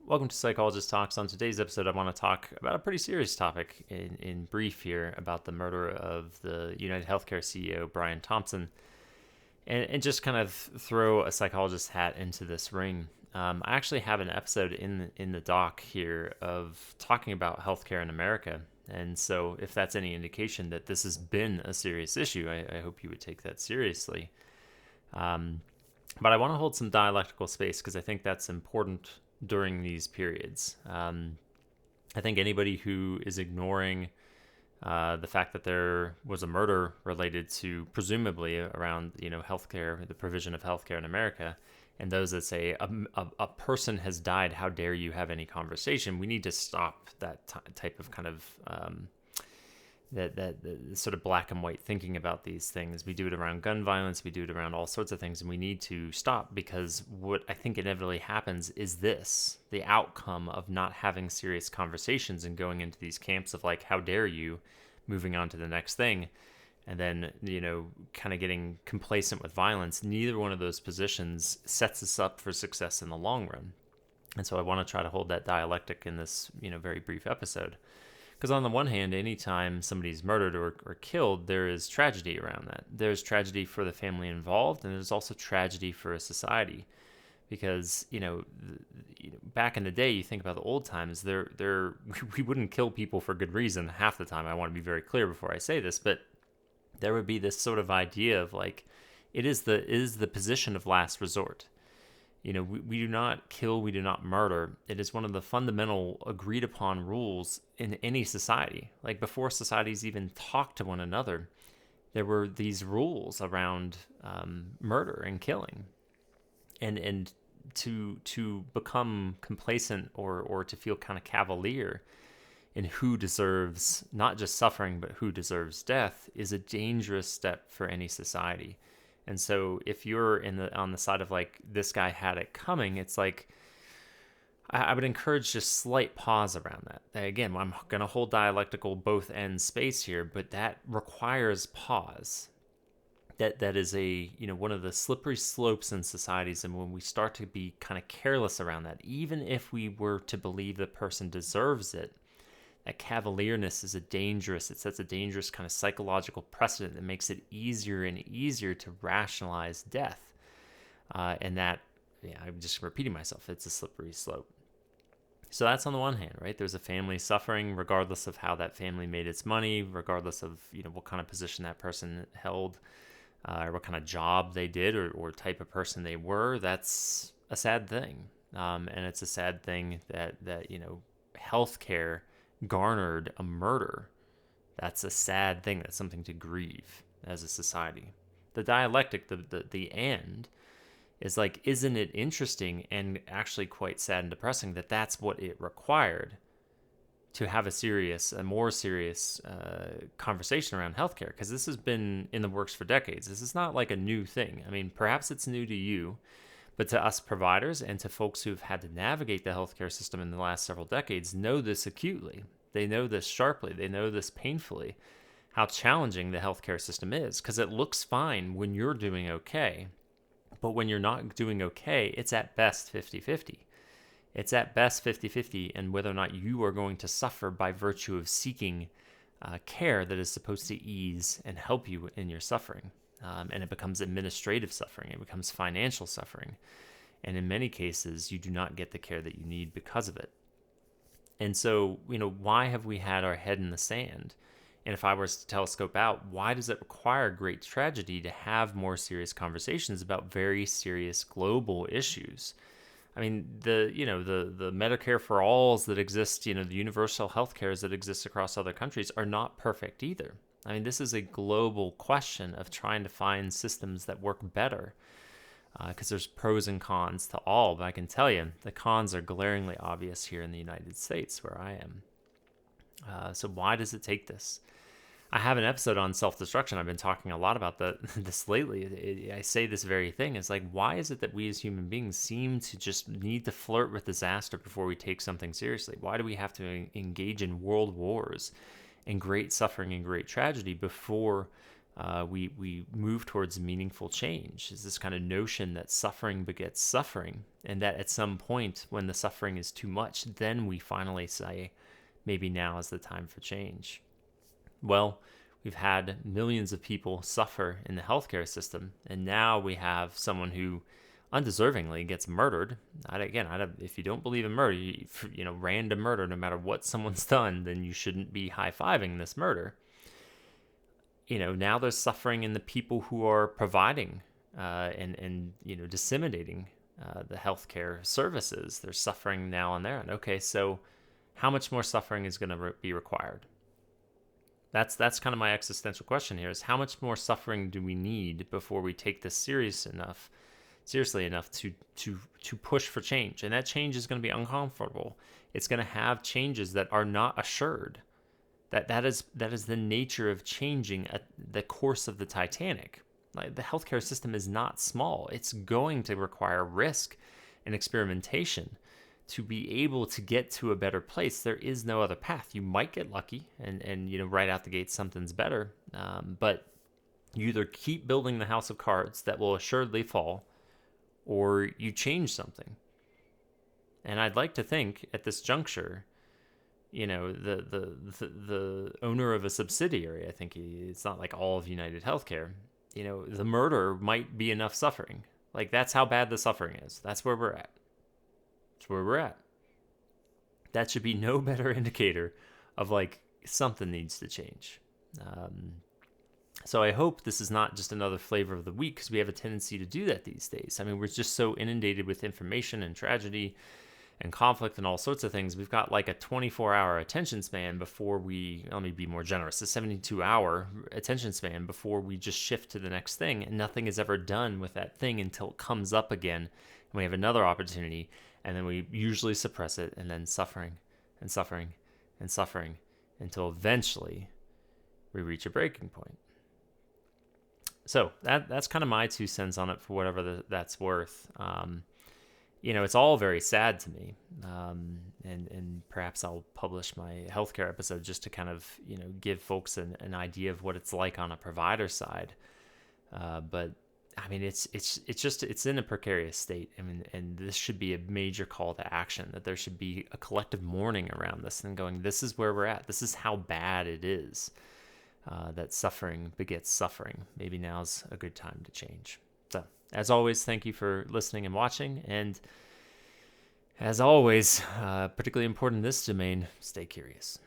Welcome to Psychologist Talks. On today's episode, I want to talk about a pretty serious topic in brief here about the murder of the UnitedHealthcare CEO, Brian Thompson, and just kind of throw a psychologist hat into this ring. I actually have an episode in the doc here of talking about healthcare in America. And so if that's any indication that this has been a serious issue, I hope you would take that seriously. But I want to hold some dialectical space because I think that's important during these periods. I think anybody who is ignoring the fact that there was a murder related to presumably around healthcare, the provision of healthcare in America, and those that say a person has died, how dare you have any conversation? We need to stop that type of kind of that sort of black and white thinking about these things. We do it around gun violence, we do it around all sorts of things, and we need to stop, because what I think inevitably happens is the outcome of not having serious conversations and going into these camps of like, how dare you, moving on to the next thing, and then, kind of getting complacent with violence. Neither one of those positions sets us up for success in the long run. And so I want to try to hold that dialectic in this, very brief episode. Because on the one hand, anytime somebody's murdered or killed, there is tragedy around that. There's tragedy for the family involved, and there's also tragedy for a society. Because, back in the day, you think about the old times, we wouldn't kill people for good reason half the time. I want to be very clear before I say this, but there would be this sort of idea of like, it is the position of last resort. We do not kill, we do not murder. It is one of the fundamental agreed upon rules in any society. Like before societies even talked to one another, there were these rules around murder and killing. And to become complacent or to feel kind of cavalier in who deserves not just suffering, but who deserves death is a dangerous step for any society. And so if you're on the side of like, this guy had it coming, it's like, I would encourage just slight pause around that. Again, I'm going to hold dialectical both ends space here, but that requires pause. That is one of the slippery slopes in societies. And when we start to be kind of careless around that, even if we were to believe the person deserves it, that cavalierness is it sets a dangerous kind of psychological precedent that makes it easier and easier to rationalize death. And that, I'm just repeating myself, it's a slippery slope. So that's on the one hand, right? There's a family suffering, regardless of how that family made its money, regardless of, what kind of position that person held, or what kind of job they did, or type of person they were. That's a sad thing. And it's a sad thing that healthcare garnered a murder. That's a sad thing. That's something to grieve as a society. The dialectic, the end, is like, isn't it interesting and actually quite sad and depressing that that's what it required to have a more serious conversation around healthcare? Because this has been in the works for decades. This is not like a new thing. I mean, perhaps it's new to you, but to us providers and to folks who've had to navigate the healthcare system in the last several decades know this acutely. They know this sharply. They know this painfully, how challenging the healthcare system is, because it looks fine when you're doing okay. But when you're not doing okay, it's at best 50-50. It's at best 50-50 and whether or not you are going to suffer by virtue of seeking care that is supposed to ease and help you in your suffering. And it becomes administrative suffering. It becomes financial suffering. And in many cases, you do not get the care that you need because of it. And so, why have we had our head in the sand? And if I was to telescope out, why does it require great tragedy to have more serious conversations about very serious global issues? I mean, the Medicare for Alls that exist, the universal health cares that exist across other countries are not perfect either. I mean, this is a global question of trying to find systems that work better, because there's pros and cons to all. But I can tell you, the cons are glaringly obvious here in the United States, where I am. So why does it take this? I have an episode on self-destruction. I've been talking a lot about this lately. I say this very thing. It's like, why is it that we as human beings seem to just need to flirt with disaster before we take something seriously? Why do we have to engage in world wars and great suffering and great tragedy before we move towards meaningful change. Is this kind of notion that suffering begets suffering, and that at some point when the suffering is too much, then we finally say, maybe now is the time for change. Well, we've had millions of people suffer in the healthcare system, and now we have someone who undeservingly gets murdered. If you don't believe in murder, random murder, no matter what someone's done, then you shouldn't be high-fiving this murder. Now there's suffering in the people who are providing and disseminating the healthcare services. There's suffering now on their end. Okay, so how much more suffering is going to be required? That's kind of my existential question here: is how much more suffering do we need before we take this seriously enough to push for change? And that change is going to be uncomfortable. It's going to have changes that are not assured. That is the nature of changing the course of the Titanic. Like, the healthcare system is not small. It's going to require risk and experimentation to be able to get to a better place. There is no other path. You might get lucky and right out the gate something's better, but you either keep building the house of cards that will assuredly fall, or you change something. And I'd like to think at this juncture, the owner of a subsidiary, I think it's not like all of UnitedHealthcare, the murder might be enough suffering. Like, that's how bad the suffering is. That's where we're at. That's where we're at. That should be no better indicator of like something needs to change. So I hope this is not just another flavor of the week, because we have a tendency to do that these days. I mean, we're just so inundated with information and tragedy and conflict and all sorts of things. We've got like a 24-hour attention span before let me be more generous, a 72-hour attention span before we just shift to the next thing, and nothing is ever done with that thing until it comes up again, and we have another opportunity, and then we usually suppress it, and then suffering and suffering and suffering until eventually we reach a breaking point. So that's kind of my 2 cents on it, for whatever that's worth. It's all very sad to me, and perhaps I'll publish my healthcare episode just to kind of give folks an idea of what it's like on a provider side. But I mean, it's in a precarious state. I mean, and this should be a major call to action, that there should be a collective mourning around this and going, this is where we're at. This is how bad it is, that suffering begets suffering. Maybe now's a good time to change. So, as always, thank you for listening and watching. And as always, particularly important in this domain, stay curious.